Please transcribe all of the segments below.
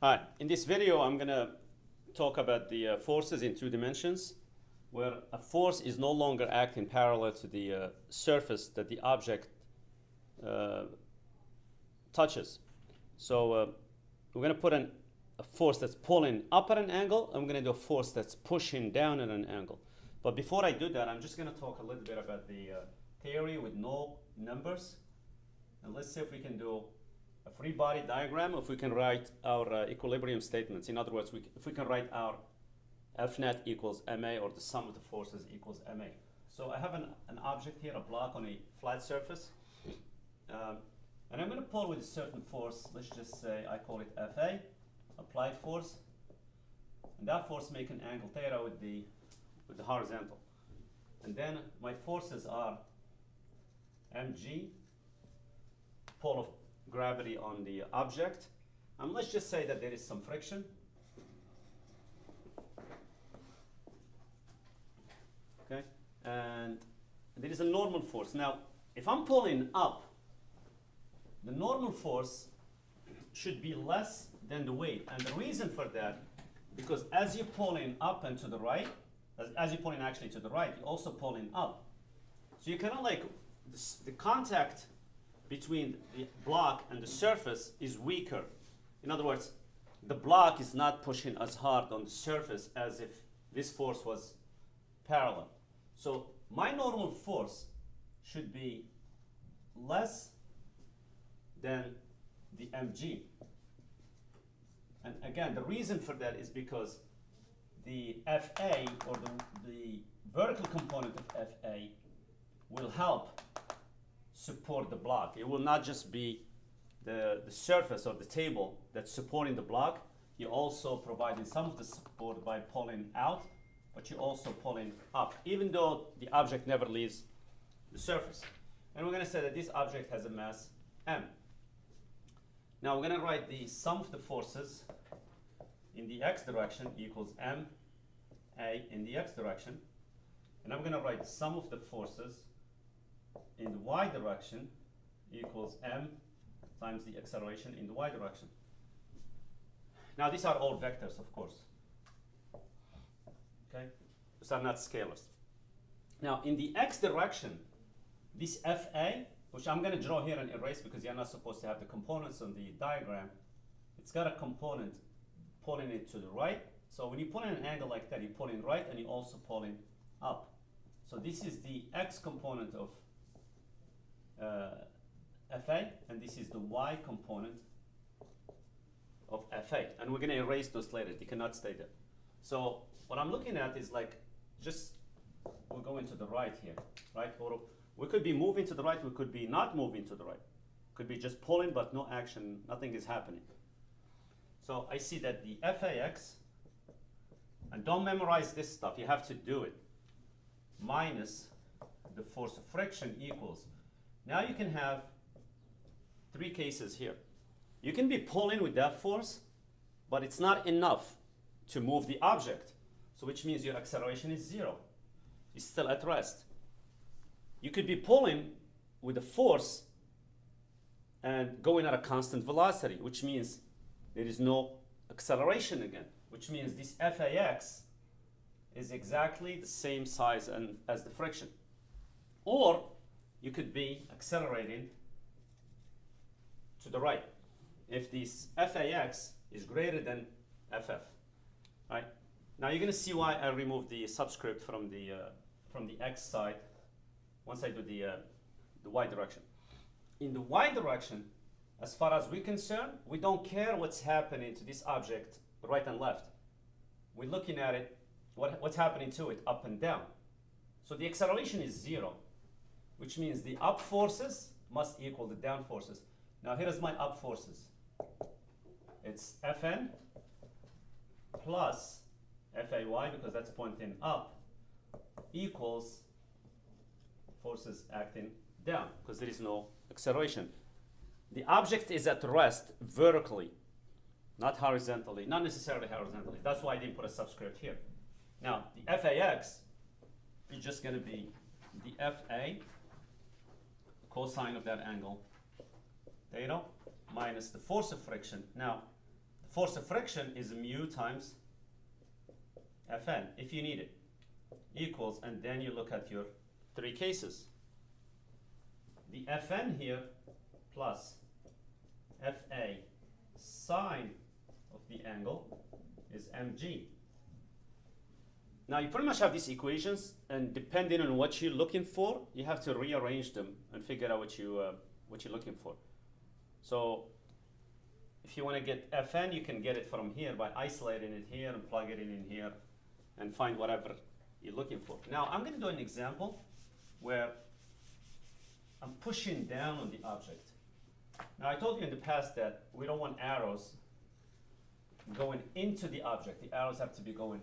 Hi, in this video I'm going to talk about the forces in two dimensions where a force is no longer acting parallel to the surface that the object uh, touches. So we're going to put a force that's pulling up at an angle, and we're going to do a force that's pushing down at an angle. But before I do that, I'm just going to talk a little bit about the theory with no numbers. And let's see if we can do a free body diagram, if we can write our equilibrium statements. In other words, if we can write our F net equals ma, or the sum of the forces equals ma. So I have an object here, a block on a flat surface. And I'm going to pull with a certain force. Let's just say I call it Fa, applied force. And that force makes an angle theta with the horizontal. And then my forces are mg, pull of gravity on the object. And let's just say that there is some friction. Okay, and there is a normal force. Now, if I'm pulling up, the normal force should be less than the weight. And the reason for that, because as you're pulling up and to the right, as you're pulling actually to the right, you're also pulling up. So you kind of like, the contact between the block and the surface is weaker. In other words, the block is not pushing as hard on the surface as if this force was parallel. So my normal force should be less than the mg. And again, the reason for that is because the Fa, or the vertical component of Fa, will help support the block. It will not just be the surface or the table that's supporting the block. You're also providing some of the support by pulling out, but you're also pulling up, even though the object never leaves the surface. And we're going to say that this object has a mass m. Now we're going to write the sum of the forces in the x direction equals ma in the x direction. And I'm going to write the sum of the forces in the y direction equals m times the acceleration in the y direction. Now these are all vectors, of course. Okay? These are not scalars. Now in the x direction, this Fa, which I'm going to draw here and erase because you're not supposed to have the components on the diagram, it's got a component pulling it to the right. So when you pull in an angle like that, you're pulling right and you're also pulling up. So this is the x component of Fa, and this is the y component of Fa. And we're going to erase those later. They cannot stay there. So what I'm looking at is like, just, we're going to the right here, right? Or we could be moving to the right, we could be not moving to the right. Could be just pulling, but no action, nothing is happening. So I see that the Fax, and don't memorize this stuff, you have to do it, minus the force of friction equals. Now you can have three cases here. You can be pulling with that force, but it's not enough to move the object. So which means your acceleration is zero. It's still at rest. You could be pulling with a force and going at a constant velocity, which means there is no acceleration again, which means this Fax is exactly the same size as the friction. Or you could be accelerating to the right if this Fax is greater than Ff, right? Now you're going to see why I removed the subscript from the x side once I do the y direction. In the y direction, as far as we're concerned, we don't care what's happening to this object right and left. We're looking at it, what's happening to it up and down. So the acceleration is zero, which means the up forces must equal the down forces. Now here is my up forces. It's Fn plus Fay, because that's pointing up, equals forces acting down, because there is no acceleration. The object is at rest vertically, not horizontally, not necessarily horizontally. That's why I didn't put a subscript here. Now, the Fax is just going to be the Fa, cosine of that angle, theta, minus the force of friction. Now, the force of friction is mu times Fn, if you need it, equals, and then you look at your three cases. The Fn here plus Fa sine of the angle is mg. Now you pretty much have these equations, and depending on what you're looking for, you have to rearrange them and figure out what you're looking for. So if you want to get Fn, you can get it from here by isolating it here and plug it in here and find whatever you're looking for. Now I'm going to do an example where I'm pushing down on the object. Now I told you in the past that we don't want arrows going into the object. The arrows have to be going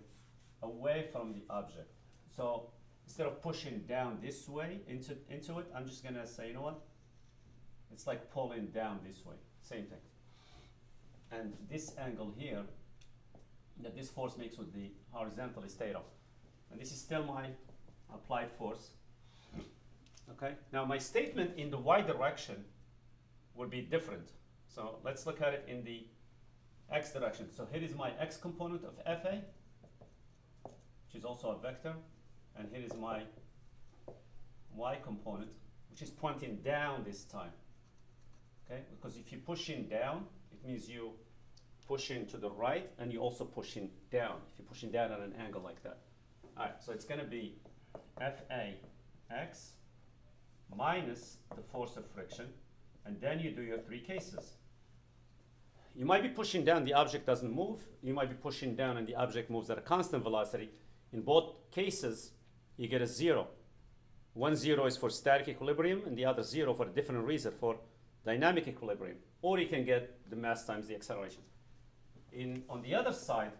away from the object. So instead of pushing down this way into it, I'm just going to say, you know what? It's like pulling down this way. Same thing. And this angle here that this force makes with the horizontal is theta. And this is still my applied force. Okay? Now my statement in the y direction would be different. So let's look at it in the x direction. So here is my x component of Fa, which is also a vector. And here is my y component, which is pointing down this time. Okay? Because if you're pushing down, it means you pushing to the right, and you're also pushing down. If you're pushing down at an angle like that. All right, so it's going to be Fax minus the force of friction, and then you do your three cases. You might be pushing down, the object doesn't move. You might be pushing down and the object moves at a constant velocity. In both cases, you get a zero. One zero is for static equilibrium, and the other zero for a different reason, for dynamic equilibrium. Or you can get the mass times the acceleration. On the other side,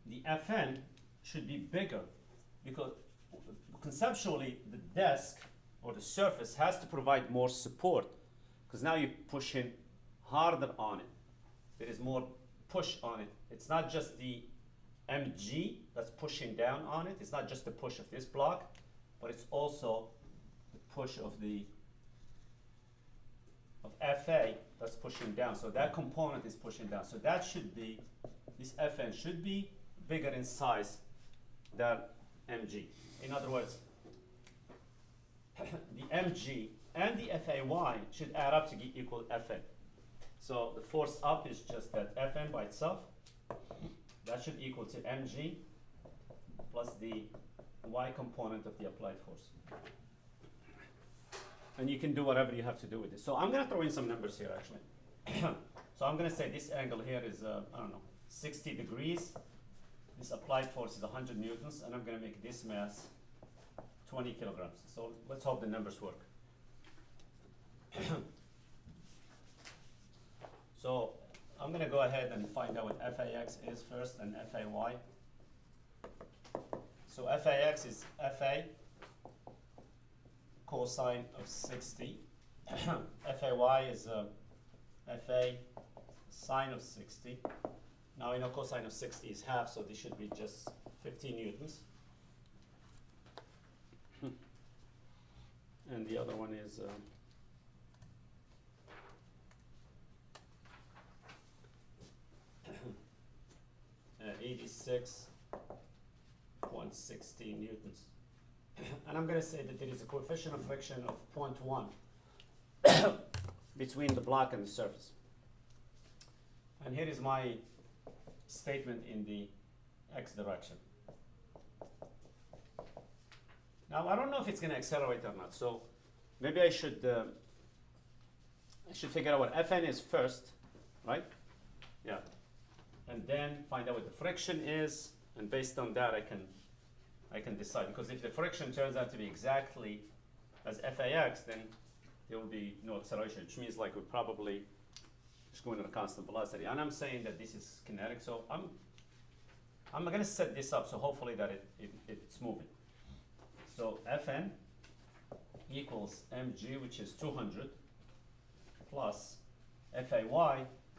the Fn should be bigger, because conceptually the desk or the surface has to provide more support, because now you're pushing harder on it. There is more push on it. It's not just the mg that's pushing down on it. It's not just the push of this block, but it's also the push of Fa that's pushing down. So that component is pushing down. So that should be, this Fn should be bigger in size than mg. In other words, the mg and the Fay should add up to equal Fa. So the force up is just that Fn by itself. That should equal to mg plus the y component of the applied force. And you can do whatever you have to do with this. So I'm going to throw in some numbers here, actually. So I'm going to say this angle here is, I don't know, 60 degrees. This applied force is 100 newtons, and I'm going to make this mass 20 kilograms. So let's hope the numbers work. So I'm going to go ahead and find out what Fax is first and Fay. So Fax is Fa cosine of 60. Fay is Fa sine of 60. Now we know cosine of 60 is half, so this should be just 15 newtons. And the other one is 86.60 newtons. And I'm going to say that there is a coefficient of friction of 0.1 between the block and the surface. And here is my statement in the x direction. Now I don't know if it's going to accelerate or not, so maybe I should figure out what Fn is first, right? Yeah, and then find out what the friction is, and based on that I can decide. Because if the friction turns out to be exactly as Fax, then there will be no acceleration, which means like we're probably just going at a constant velocity. And I'm saying that this is kinetic, so I'm going to set this up so hopefully that it's moving. So Fn equals mg, which is 200, plus Fay,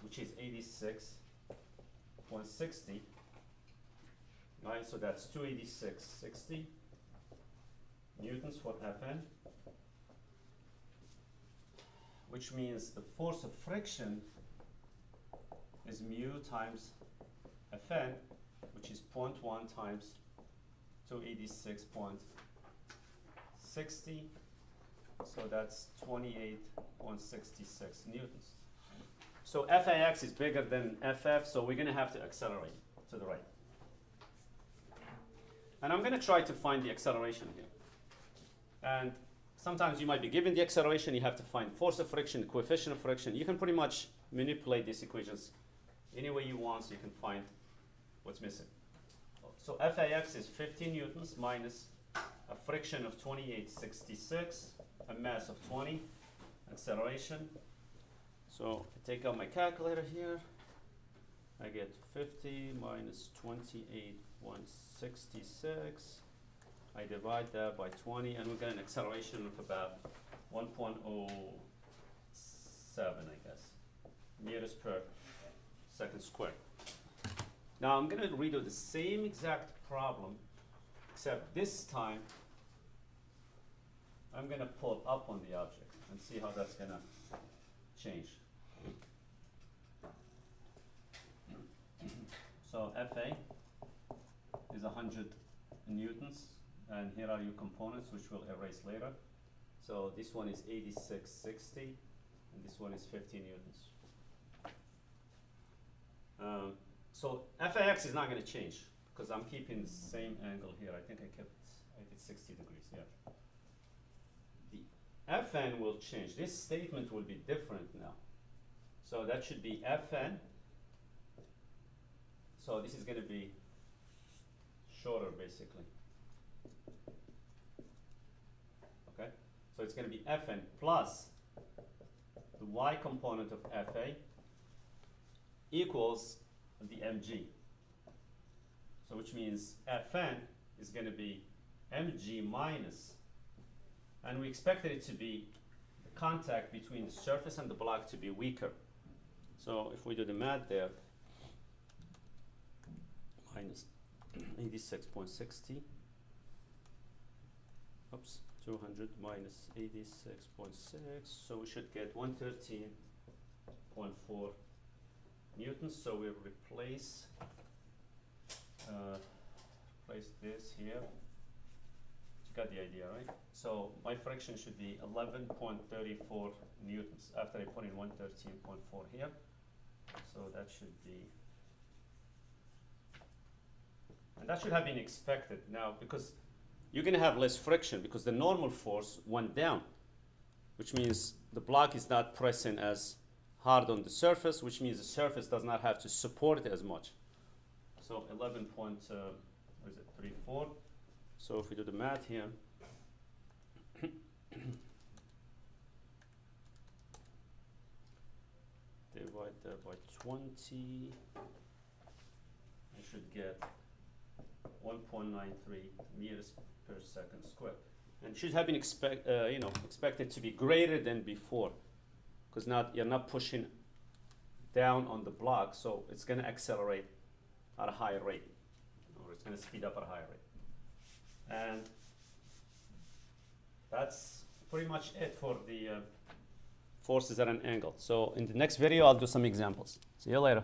which is 86.60. Right, so that's 286.60 newtons for Fn, which means the force of friction is mu times Fn, which is 0.1 times 286.60. So that's 28.66 newtons. So Fax is bigger than Ff, so we're going to have to accelerate to the right. And I'm going to try to find the acceleration here. And sometimes you might be given the acceleration, you have to find force of friction, the coefficient of friction. You can pretty much manipulate these equations any way you want so you can find what's missing. So Fax is 50 newtons minus a friction of 28.66, a mass of 20, acceleration. So I take out my calculator here. I get 50 minus 28.66. I divide that by 20, and we get an acceleration of about 1.07, I guess, meters per second squared. Now I'm going to redo the same exact problem, except this time I'm going to pull up on the object and see how that's going to change. So Fa is 100 newtons, and here are your components, which we'll erase later. So this one is 86.60, and this one is 50 newtons. So Fax is not going to change because I'm keeping the same angle here. I think I did 60 degrees, yeah. The Fn will change. This statement will be different now. So that should be Fn. So this is going to be shorter, basically. Okay? So it's going to be Fn plus the y component of Fa equals the mg. So which means Fn is going to be mg minus, and we expected it to be the contact between the surface and the block to be weaker. So if we do the math there, minus 86.60, oops, 200 minus 86.6, so we should get 113.4 newtons. So we replace this here. You got the idea, right? So my friction should be 11.34 newtons after I put in 113.4 here. So that should be, and that should have been expected now, because you're going to have less friction because the normal force went down, which means the block is not pressing as hard on the surface, which means the surface does not have to support it as much. So 11.34. So if we do the math here, divide that by 20, I should get 1.93 meters per second squared. And it should have been expected to be greater than before, because now you're not pushing down on the block, so it's going to accelerate at a higher rate, or it's going to speed up at a higher rate. And that's pretty much it for the forces at an angle. So in the next video, I'll do some examples. See you later.